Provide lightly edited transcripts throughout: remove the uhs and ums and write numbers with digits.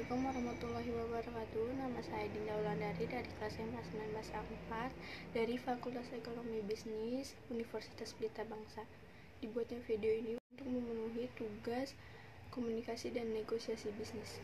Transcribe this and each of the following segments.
Assalamualaikum warahmatullahi wabarakatuh. Nama saya Dinda Wulandari dari kelas 19 dari Fakultas Ekonomi Bisnis Universitas Pelita Bangsa. Dibuatnya video ini untuk memenuhi tugas komunikasi dan negosiasi bisnis.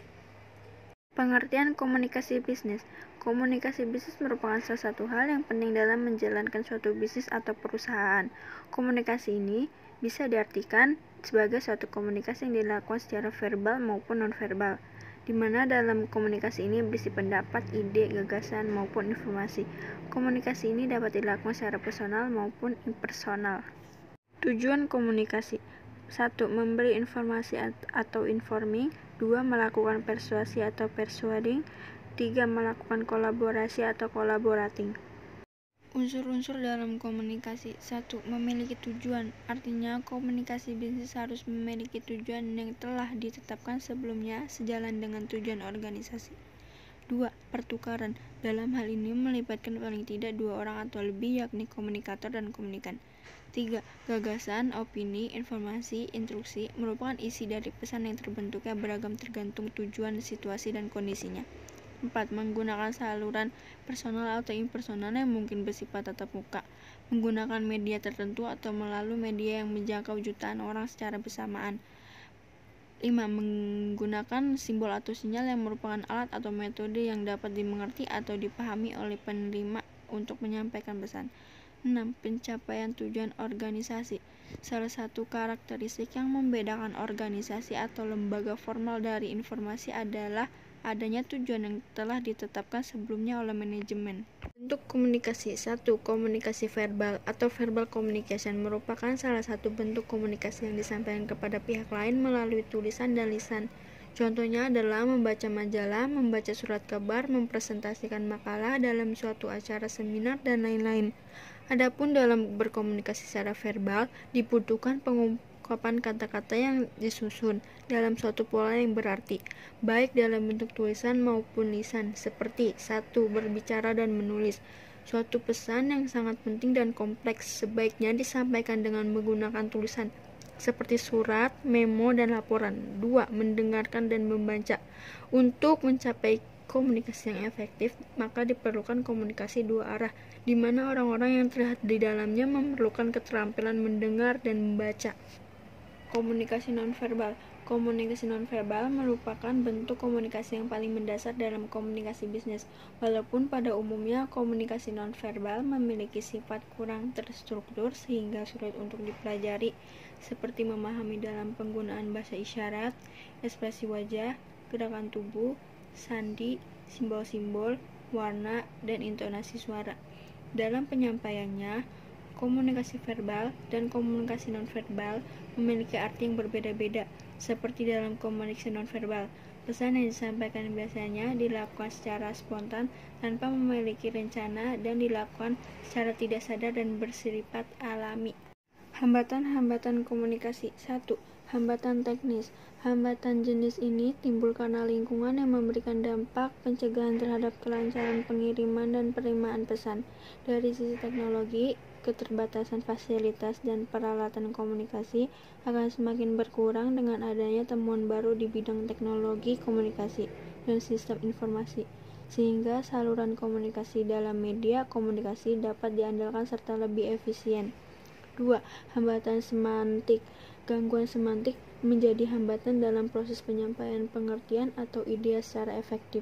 Pengertian komunikasi bisnis. Komunikasi bisnis merupakan salah satu hal yang penting dalam menjalankan suatu bisnis atau perusahaan. Komunikasi ini bisa diartikan sebagai suatu komunikasi yang dilakukan secara verbal maupun non-verbal, di mana dalam komunikasi ini berisi pendapat, ide, gagasan, maupun informasi. Komunikasi ini dapat dilakukan secara personal maupun impersonal. Tujuan komunikasi: 1. Memberi informasi atau informing. 2. Melakukan persuasi atau persuading. 3. Melakukan kolaborasi atau collaborating. Unsur-unsur dalam komunikasi. 1. Memiliki tujuan. Artinya komunikasi bisnis harus memiliki tujuan yang telah ditetapkan sebelumnya sejalan dengan tujuan organisasi. 2. Pertukaran. Dalam hal ini melibatkan paling tidak dua orang atau lebih, yakni komunikator dan komunikan. 3. Gagasan, opini, informasi, instruksi merupakan isi dari pesan yang terbentuknya beragam tergantung tujuan, situasi, dan kondisinya. 4. Menggunakan saluran personal atau impersonal yang mungkin bersifat tatap muka, menggunakan media tertentu atau melalui media yang menjangkau jutaan orang secara bersamaan. 5. Menggunakan simbol atau sinyal yang merupakan alat atau metode yang dapat dimengerti atau dipahami oleh penerima untuk menyampaikan pesan. 6. Pencapaian tujuan organisasi. Salah satu karakteristik yang membedakan organisasi atau lembaga formal dari informasi adalah adanya tujuan yang telah ditetapkan sebelumnya oleh manajemen. Bentuk komunikasi. 1. Komunikasi verbal atau verbal communication merupakan salah satu bentuk komunikasi yang disampaikan kepada pihak lain melalui tulisan dan lisan. Contohnya adalah membaca majalah, membaca surat kabar, mempresentasikan makalah dalam suatu acara seminar, dan lain-lain. Adapun dalam berkomunikasi secara verbal, dibutuhkan pengungkapan kata-kata yang disusun dalam suatu pola yang berarti, baik dalam bentuk tulisan maupun lisan, seperti 1. Berbicara dan menulis. Suatu pesan yang sangat penting dan kompleks sebaiknya disampaikan dengan menggunakan tulisan, seperti surat, memo, dan laporan. 2. Mendengarkan dan membaca. Untuk mencapai komunikasi yang efektif, maka diperlukan komunikasi dua arah, di mana orang-orang yang terlihat di dalamnya memerlukan keterampilan mendengar dan membaca. Komunikasi nonverbal. Komunikasi nonverbal merupakan bentuk komunikasi yang paling mendasar dalam komunikasi bisnis. Walaupun pada umumnya komunikasi nonverbal memiliki sifat kurang terstruktur sehingga sulit untuk dipelajari, seperti memahami dalam penggunaan bahasa isyarat, ekspresi wajah, gerakan tubuh, sandi, simbol-simbol, warna, dan intonasi suara. Dalam penyampaiannya, komunikasi verbal dan komunikasi nonverbal memiliki arti yang berbeda-beda. Seperti dalam komunikasi nonverbal, pesan yang disampaikan biasanya dilakukan secara spontan tanpa memiliki rencana dan dilakukan secara tidak sadar dan bersifat alami. Hambatan-hambatan komunikasi. 1. Hambatan teknis. Hambatan jenis ini timbul karena lingkungan yang memberikan dampak pencegahan terhadap kelancaran pengiriman dan penerimaan pesan. Dari sisi teknologi, keterbatasan fasilitas dan peralatan komunikasi akan semakin berkurang dengan adanya temuan baru di bidang teknologi komunikasi dan sistem informasi, sehingga saluran komunikasi dalam media komunikasi dapat diandalkan serta lebih efisien. 2. Hambatan semantik. Gangguan semantik menjadi hambatan dalam proses penyampaian pengertian atau ide secara efektif.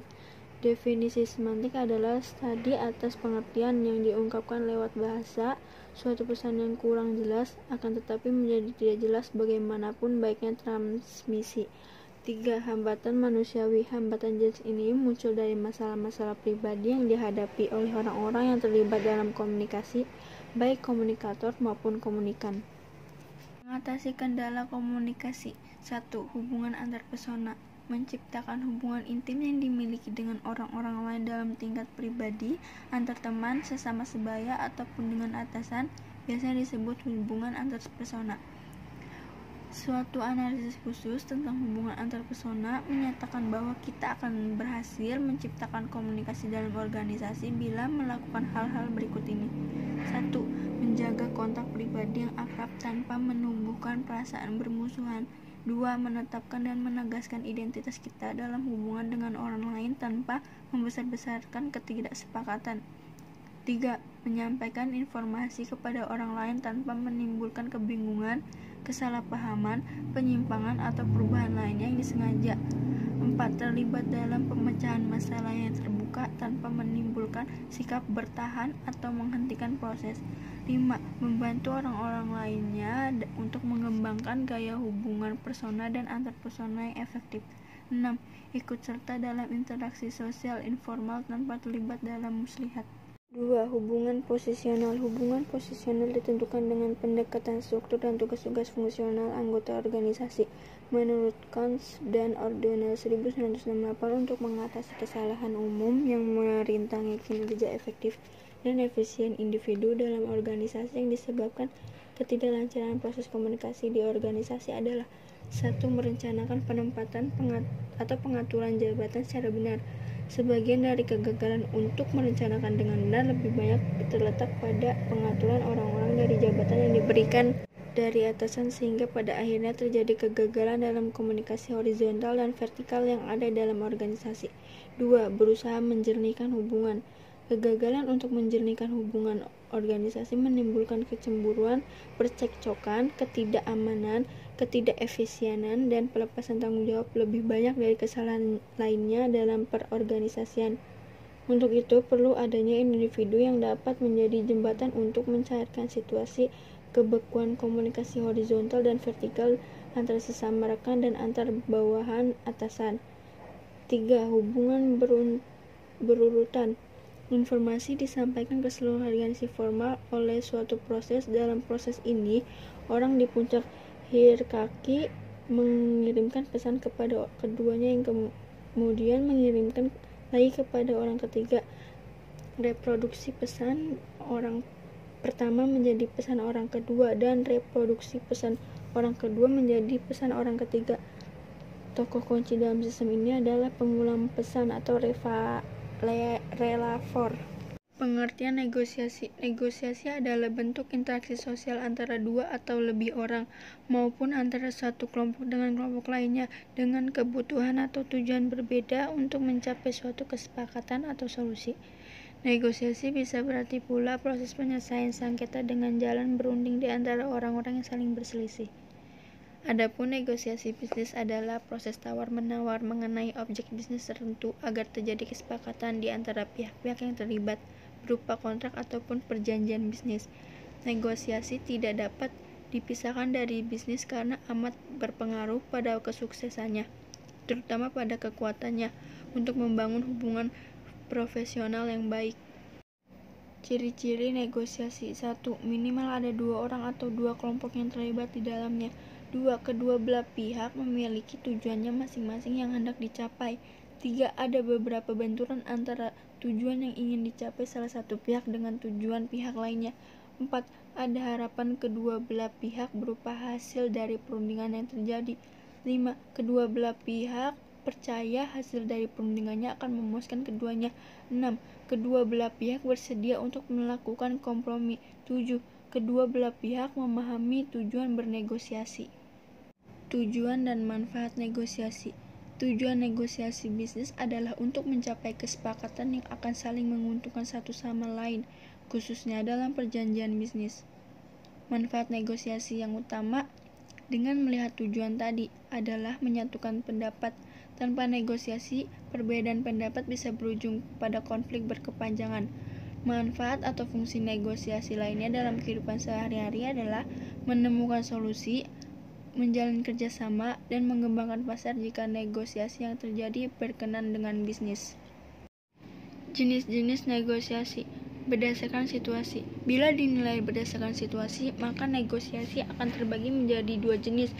Definisi semantik adalah studi atas pengertian yang diungkapkan lewat bahasa, suatu pesan yang kurang jelas akan tetapi menjadi tidak jelas bagaimanapun baiknya transmisi. 3. Hambatan manusiawi. Hambatan jenis ini muncul dari masalah-masalah pribadi yang dihadapi oleh orang-orang yang terlibat dalam komunikasi, baik komunikator maupun komunikan. Mengatasi kendala komunikasi. 1. Hubungan antar persona. Menciptakan hubungan intim yang dimiliki dengan orang-orang lain dalam tingkat pribadi, antar teman, sesama sebaya, ataupun dengan atasan, biasanya disebut hubungan antar persona. Suatu analisis khusus tentang hubungan antar persona menyatakan bahwa kita akan berhasil menciptakan komunikasi dalam organisasi bila melakukan hal-hal berikut ini. 1. Menjaga kontak pribadi yang akrab tanpa menumbuhkan perasaan bermusuhan. 2. Menetapkan dan menegaskan identitas kita dalam hubungan dengan orang lain tanpa membesar-besarkan ketidaksepakatan. 3. Menyampaikan informasi kepada orang lain tanpa menimbulkan kebingungan, kesalahpahaman, penyimpangan, atau perubahan lainnya yang disengaja. 4. Terlibat dalam pemecahan masalah yang terbuka tanpa menimbulkan sikap bertahan atau menghentikan proses. 5. Membantu orang-orang lainnya untuk mengembangkan gaya hubungan persona dan antarpersona yang efektif. 6. Ikut serta dalam interaksi sosial informal tanpa terlibat dalam muslihat. 2. Hubungan posisional. Hubungan posisional ditentukan dengan pendekatan struktur dan tugas-tugas fungsional anggota organisasi. Menurut Kans dan O'Donnell 1968, untuk mengatasi kesalahan umum yang merintangi kinerja efektif dan efisien individu dalam organisasi yang disebabkan ketidaklancaran proses komunikasi di organisasi adalah 1. Merencanakan penempatan atau pengaturan jabatan secara benar. Sebagian dari kegagalan untuk merencanakan dengan benar lebih banyak terletak pada pengaturan orang-orang dari jabatan yang diberikan dari atasan, sehingga pada akhirnya terjadi kegagalan dalam komunikasi horizontal dan vertikal yang ada dalam organisasi. 2. Berusaha menjernihkan hubungan. Kegagalan untuk menjernihkan hubungan organisasi menimbulkan kecemburuan, percekcokan, ketidakamanan, ketidakefisienan, dan pelepasan tanggung jawab lebih banyak dari kesalahan lainnya dalam perorganisasian. Untuk itu, perlu adanya individu yang dapat menjadi jembatan untuk mencairkan situasi kebekuan komunikasi horizontal dan vertikal antara sesama rekan dan antar bawahan atasan. 3. Hubungan berurutan. Informasi disampaikan ke seluruh organisasi formal oleh suatu proses. Dalam proses ini, orang di puncak hierarki mengirimkan pesan kepada keduanya yang kemudian mengirimkan lagi kepada orang ketiga. Reproduksi pesan orang pertama menjadi pesan orang kedua, dan reproduksi pesan orang kedua menjadi pesan orang ketiga. Tokoh kunci dalam sistem ini adalah pengulang pesan atau relator. Pengertian negosiasi. Negosiasi adalah bentuk interaksi sosial antara dua atau lebih orang, maupun antara satu kelompok dengan kelompok lainnya, dengan kebutuhan atau tujuan berbeda untuk mencapai suatu kesepakatan atau solusi. Negosiasi bisa berarti pula proses penyelesaian sengketa dengan jalan berunding di antara orang-orang yang saling berselisih. Adapun negosiasi bisnis adalah proses tawar-menawar mengenai objek bisnis tertentu agar terjadi kesepakatan di antara pihak-pihak yang terlibat, berupa kontrak ataupun perjanjian bisnis. Negosiasi tidak dapat dipisahkan dari bisnis karena amat berpengaruh pada kesuksesannya, terutama pada kekuatannya untuk membangun hubungan profesional yang baik. Ciri-ciri negosiasi. 1. Minimal ada 2 orang atau 2 kelompok yang terlibat di dalamnya. 2. Kedua belah pihak memiliki tujuannya masing-masing yang hendak dicapai. 3. Ada beberapa benturan antara tujuan yang ingin dicapai salah satu pihak dengan tujuan pihak lainnya. 4. Ada harapan kedua belah pihak berupa hasil dari perundingan yang terjadi. 5. Kedua belah pihak percaya hasil dari perundingannya akan memuaskan keduanya. 6. Kedua belah pihak bersedia untuk melakukan kompromi. 7. Kedua belah pihak memahami tujuan bernegosiasi. Tujuan dan manfaat negosiasi. Tujuan negosiasi bisnis adalah untuk mencapai kesepakatan yang akan saling menguntungkan satu sama lain, khususnya dalam perjanjian bisnis. Manfaat negosiasi yang utama dengan melihat tujuan tadi adalah menyatukan pendapat. Tanpa negosiasi, perbedaan pendapat bisa berujung pada konflik berkepanjangan. Manfaat atau fungsi negosiasi lainnya dalam kehidupan sehari-hari adalah menemukan solusi, menjalin kerjasama, dan mengembangkan pasar jika negosiasi yang terjadi berkenan dengan bisnis. Jenis-jenis negosiasi berdasarkan situasi. Bila dinilai berdasarkan situasi, maka negosiasi akan terbagi menjadi 2 jenis,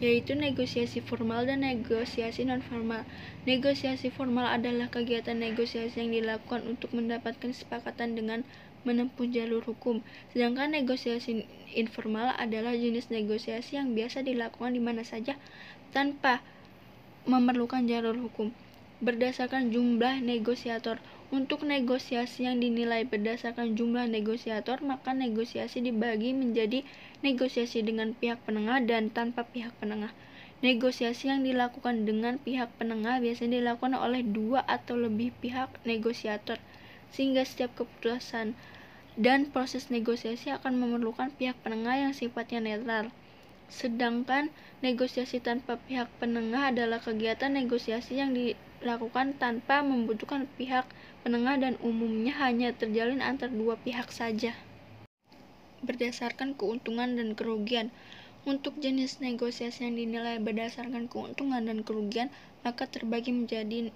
yaitu negosiasi formal dan negosiasi non-formal. Negosiasi formal adalah kegiatan negosiasi yang dilakukan untuk mendapatkan kesepakatan dengan menempuh jalur hukum. Sedangkan negosiasi informal adalah jenis negosiasi yang biasa dilakukan di mana saja tanpa memerlukan jalur hukum. Berdasarkan jumlah negosiator. Untuk negosiasi yang dinilai berdasarkan jumlah negosiator, maka negosiasi dibagi menjadi negosiasi dengan pihak penengah dan tanpa pihak penengah. Negosiasi yang dilakukan dengan pihak penengah biasanya dilakukan oleh 2 atau lebih pihak negosiator, sehingga setiap keputusan dan proses negosiasi akan memerlukan pihak penengah yang sifatnya netral. Sedangkan negosiasi tanpa pihak penengah adalah kegiatan negosiasi yang dilakukan tanpa membutuhkan pihak penengah dan umumnya hanya terjalin antar 2 pihak saja. Berdasarkan keuntungan dan kerugian. Untuk jenis negosiasi yang dinilai berdasarkan keuntungan dan kerugian, maka terbagi menjadi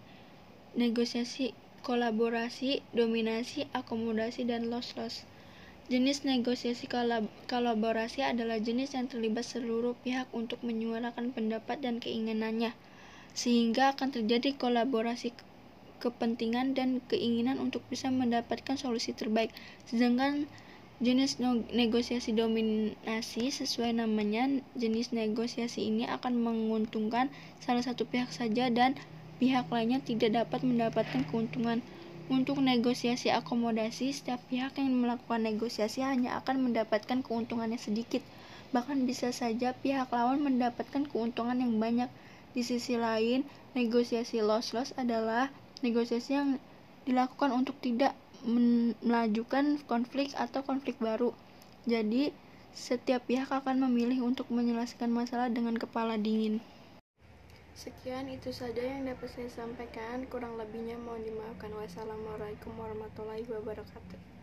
negosiasi kolaborasi, dominasi, akomodasi, dan loss-loss. Jenis negosiasi kolaborasi adalah jenis yang terlibat seluruh pihak untuk menyuarakan pendapat dan keinginannya, sehingga akan terjadi kolaborasi kepentingan dan keinginan untuk bisa mendapatkan solusi terbaik. Sedangkan jenis negosiasi dominasi, sesuai namanya, jenis negosiasi ini akan menguntungkan salah satu pihak saja dan pihak lainnya tidak dapat mendapatkan keuntungan. Untuk negosiasi akomodasi, setiap pihak yang melakukan negosiasi hanya akan mendapatkan keuntungannya sedikit, bahkan bisa saja pihak lawan mendapatkan keuntungan yang banyak. Di sisi lain, negosiasi loss-loss adalah negosiasi yang dilakukan untuk tidak melajukan konflik atau konflik baru. Jadi, setiap pihak akan memilih untuk menyelesaikan masalah dengan kepala dingin. Sekian itu saja yang dapat saya sampaikan. Kurang lebihnya mohon dimaafkan. Wassalamualaikum warahmatullahi wabarakatuh.